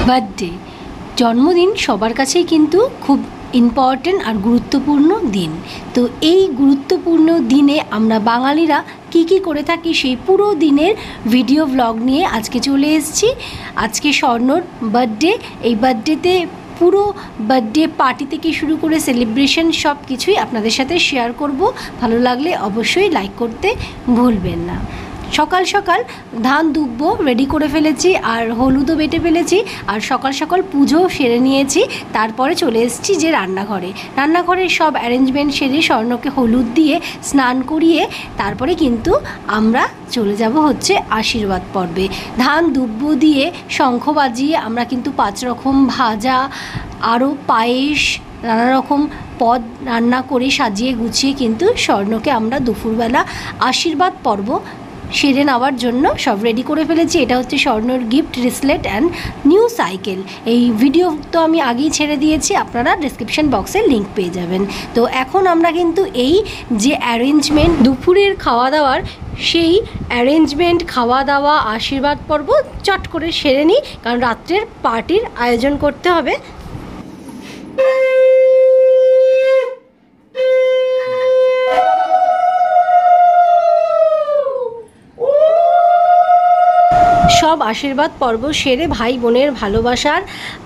Birthday জন্মদিন সবার কাছেই কিন্তু খুব ইম্পর্টেন্ট আর গুরুত্বপূর্ণ দিন। তো এই গুরুত্বপূর্ণ দিনে আমরা বাঙালিরা কি করে থাকি সেই পুরো দিনের ভিডিও ব্লগ নিয়ে আজকে চলে এসেছি। আজকে স্বর্ণর বার্থডে, এই বার্থডেতে পুরো বার্থডে পার্টি থেকে শুরু করে সেলিব্রেশন সব কিছুই আপনাদের সাথে শেয়ার করব। ভালো লাগলে অবশ্যই লাইক করতে ভুলবেন না। সকাল সকাল ধান দুব্বো রেডি করে ফেলেছি আর হলুদও বেটে ফেলেছি আর সকাল সকাল পুজো সেরে নিয়েছি। তারপরে চলে এসেছি যে রান্নাঘরের সব অ্যারেঞ্জমেন্ট সেরে স্বর্ণকে হলুদ দিয়ে স্নান করিয়ে তারপরে কিন্তু আমরা চলে যাব হচ্ছে আশীর্বাদ পর্বে। ধান দুব্বো দিয়ে শঙ্খ বাজিয়ে আমরা কিন্তু 5 রকম ভাজা আরও পায়েস নানা রকম পদ রান্না করে সাজিয়ে গুছিয়ে কিন্তু স্বর্ণকে আমরা দুপুরবেলা আশীর্বাদ পর্ব সেরে নেওয়ার জন্য সব রেডি করে ফেলেছি। এটা হচ্ছে স্বর্ণর গিফট রিসলেট অ্যান্ড নিউ সাইকেল। এই ভিডিও তো আমি আগেই ছেড়ে দিয়েছি, আপনারা ডেসক্রিপশন বক্সে লিঙ্ক পেয়ে যাবেন। তো এখন আমরা কিন্তু এই যে অ্যারেঞ্জমেন্ট দুপুরের খাওয়া দাওয়ার, সেই অ্যারেঞ্জমেন্ট খাওয়া দাওয়া আশীর্বাদ পর্ব চট করে সেরে নিই, কারণ রাত্রের পার্টির আয়োজন করতে হবে। সব আশীর্বাদ পর্ব সেরে ভাই বোনের ভালোবাসার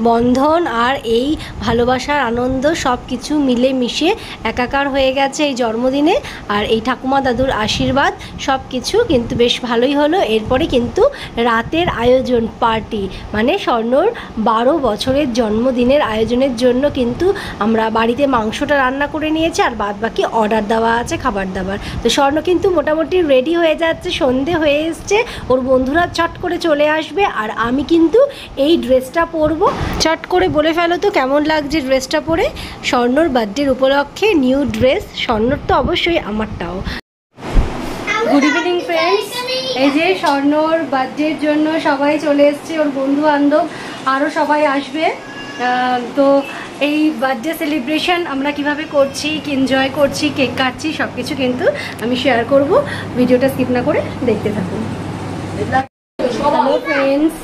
বন্ধন আর এই ভালোবাসার আনন্দ সব কিছু মিলে মিশে একাকার হয়ে গেছে এই জন্মদিনে। আর এই ঠাকুমা দাদুর আশীর্বাদ সব কিছু কিন্তু বেশ ভালোই হলো। এরপরে কিন্তু রাতের আয়োজন পার্টি, মানে স্বর্ণর 12 বছরের জন্মদিনের আয়োজনের জন্য কিন্তু আমরা বাড়িতে মাংসটা রান্না করে নিয়েছি আর বাদ বাকি অর্ডার দেওয়া আছে খাবার দাবার। তো স্বর্ণ কিন্তু মোটামুটি রেডি হয়ে যাচ্ছে, সন্ধে হয়ে এসছে, ওর বন্ধুরা চট করে চলে আসবে আর আমি কিন্তু এই ড্রেসটা পরবো। চট করে বলে ফেলো তো কেমন লাগছে ড্রেসটা পরে। স্বর্ণর বার্থডের উপলক্ষে নিউ ড্রেস, স্বর্ণর তো অবশ্যই, আমারটাও। গুড ইভিনিং ফ্রেন্ডস, এই যে স্বর্ণর বার্থডের জন্য সবাই চলে এসছে, ওর বন্ধু বান্ধব আরও সবাই আসবে। তো এই বার্থডে সেলিব্রেশন আমরা কিভাবে করছি, কি এনজয় করছি, কেক কাটছি, সব কিছু কিন্তু আমি শেয়ার করব। ভিডিওটা স্কিপ না করে দেখতে থাকুন। হ্যালো ফ্রেন্ডস,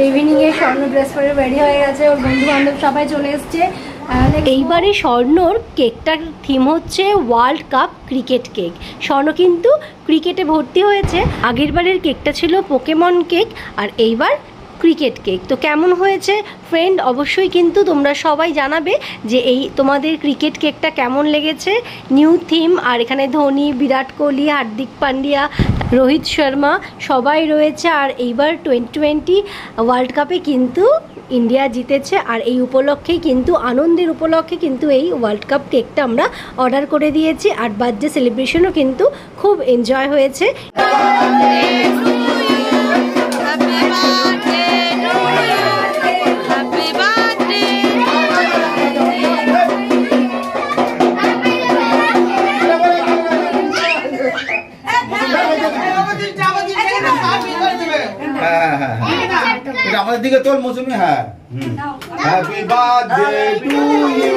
ইভিনিংয়ে স্বর্ণ ড্রেস পরে রেডি হয়ে গেছে, ওর বন্ধু বান্ধব সবাই চলে এসছে। এইবারে স্বর্ণর কেকটার থিম হচ্ছে ওয়ার্ল্ড কাপ ক্রিকেট কেক। স্বর্ণ কিন্তু ক্রিকেটে ভর্তি হয়েছে, আগের বারের কেকটা ছিল পোকেমন কেক আর এইবার ক্রিকেট কেক। তো কেমন হয়েছে ফ্রেন্ড অবশ্যই কিন্তু তোমরা সবাই জানাবে যে এই তোমাদের ক্রিকেট কেকটা কেমন লেগেছে। নিউ থিম, আর এখানে ধোনি, বিরাট কোহলি, হার্দিক পান্ডিয়া, রোহিত শর্মা সবাই রয়েছে। আর এইবার 2020 ওয়ার্ল্ড কাপে কিন্তু ইন্ডিয়া জিতেছে আর এই উপলক্ষেই কিন্তু আনন্দের উপলক্ষে কিন্তু এই ওয়ার্ল্ড কাপ কেকটা আমরা অর্ডার করে দিয়েছি। আর বার্থডে সেলিব্রেশনও কিন্তু খুব এনজয় হয়েছে। আমাদের দিকে তোর মৌসুমি। হ্যাঁ, happy birthday to you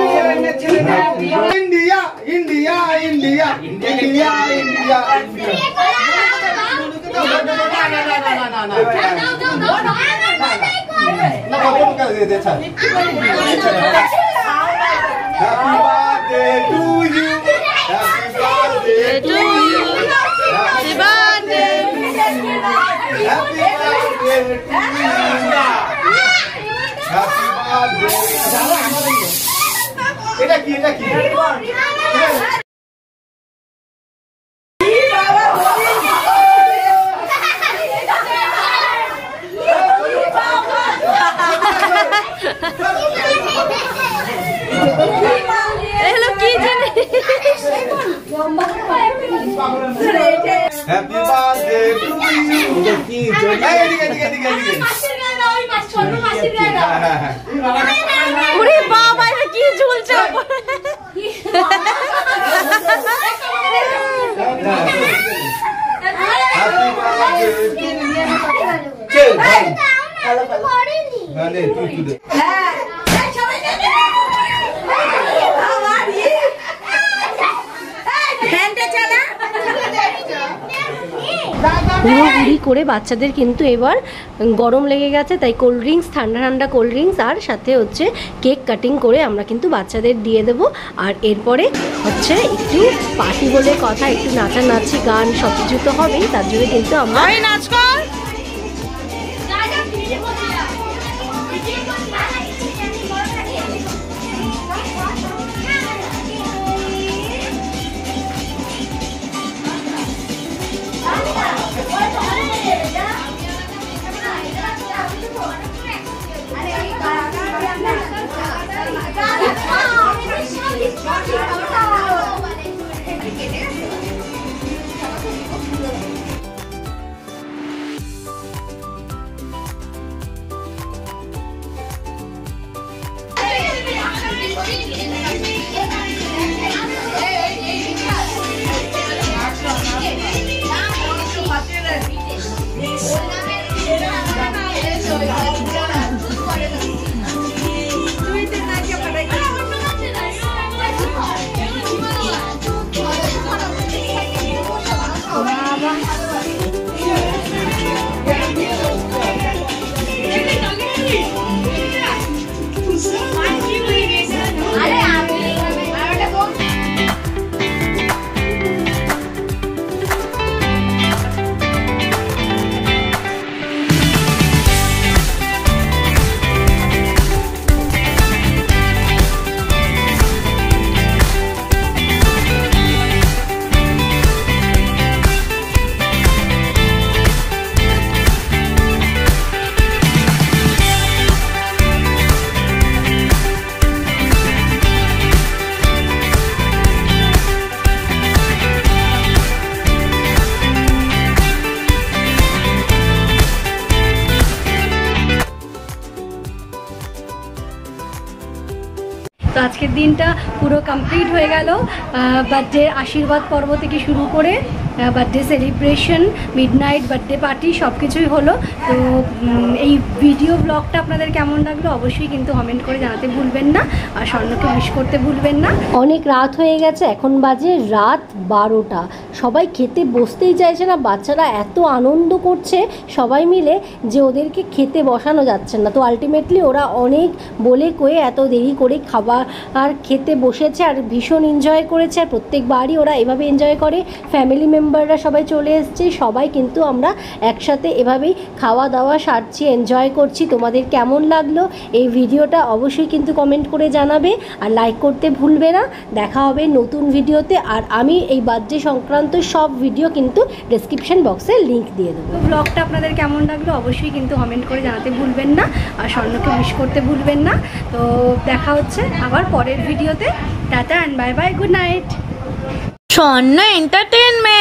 India India India India India. Happy birthday to you, happy birthday to you, happy birthday, happy birthday to you, happy birthday. এটা কি, এটা কি? এলো কি জানি। Happy birthday to you. কি এদিকে এদিকে এদিকে এদিকে। ওরে বাবা, এটা কি ঝুলছে। Happy birthday to you. ভালো ভালো করেনি। মানে তুই তুই দে। হ্যাঁ সবাই দে। ফ্যানটা চালা। হুড়োহুড়ি করে বাচ্চাদের কিন্তু এবার গরম লেগে গেছে, তাই কোল্ড ড্রিঙ্কস, ঠান্ডা ঠান্ডা কোল্ড ড্রিঙ্কস আর সাথে হচ্ছে কেক কাটিং করে আমরা কিন্তু বাচ্চাদের দিয়ে দেবো। আর এরপরে হচ্ছে একটু পার্টি বলে কথা, একটু নাচানাচি গান সব কিছু তো হবেই, তার জন্য কিন্তু আমরা নাচ কর। তো আজকের দিনটা পুরো কমপ্লিট হয়ে গেল। বার্থডে আশীর্বাদ পর্ব থেকে শুরু করে birthday celebration, midnight birthday party সব কিছুই হলো। তো এই ভিডিও ব্লগটা আপনাদের কেমন লাগলো অবশ্যই কিন্তু কমেন্ট করে জানাতে ভুলবেন না, আর স্বর্ণকে উইশ করতে ভুলবেন না। অনেক রাত হয়ে গেছে, এখন বাজে রাত 12টা। সবাই খেতে বসতেই চাইছে না, বাচ্চারা এত আনন্দ করছে সবাই মিলে যে ওদেরকে খেতে বসানো যাচ্ছে না। তো আলটিমেটলি ওরা অনেক বলে কয়ে এত দেরি করে খাবার আর খেতে বসেছে আর ভীষণ এনজয় করেছে। আর প্রত্যেকবারই ওরা এভাবে এনজয় করে, ফ্যামিলি মেম্বাররা সবাই চলে এসছে, সবাই কিন্তু আমরা একসাথে এভাবেই খাওয়া দাওয়া সারছি, এনজয় করছি। তোমাদের কেমন লাগলো এই ভিডিওটা অবশ্যই কিন্তু কমেন্ট করে জানাবে, আর লাইক করতে ভুলবে না। দেখা হবে নতুন ভিডিওতে, আর আমি এই বার্থডে সংক্রান্ত সব ভিডিও কিন্তু ডেসক্রিপশন বক্সে লিঙ্ক দিয়ে দেবো। তো ব্লগটা আপনাদের কেমন লাগলো অবশ্যই কিন্তু কমেন্ট করে জানাতে ভুলবেন না, আর স্বর্ণকে উইশ করতে ভুলবেন না। তো দেখা হচ্ছে আবার পরের ভিডিওতে। Tata and bye bye, good night. স্বর্ণ এন্টারটেইনমেন্ট।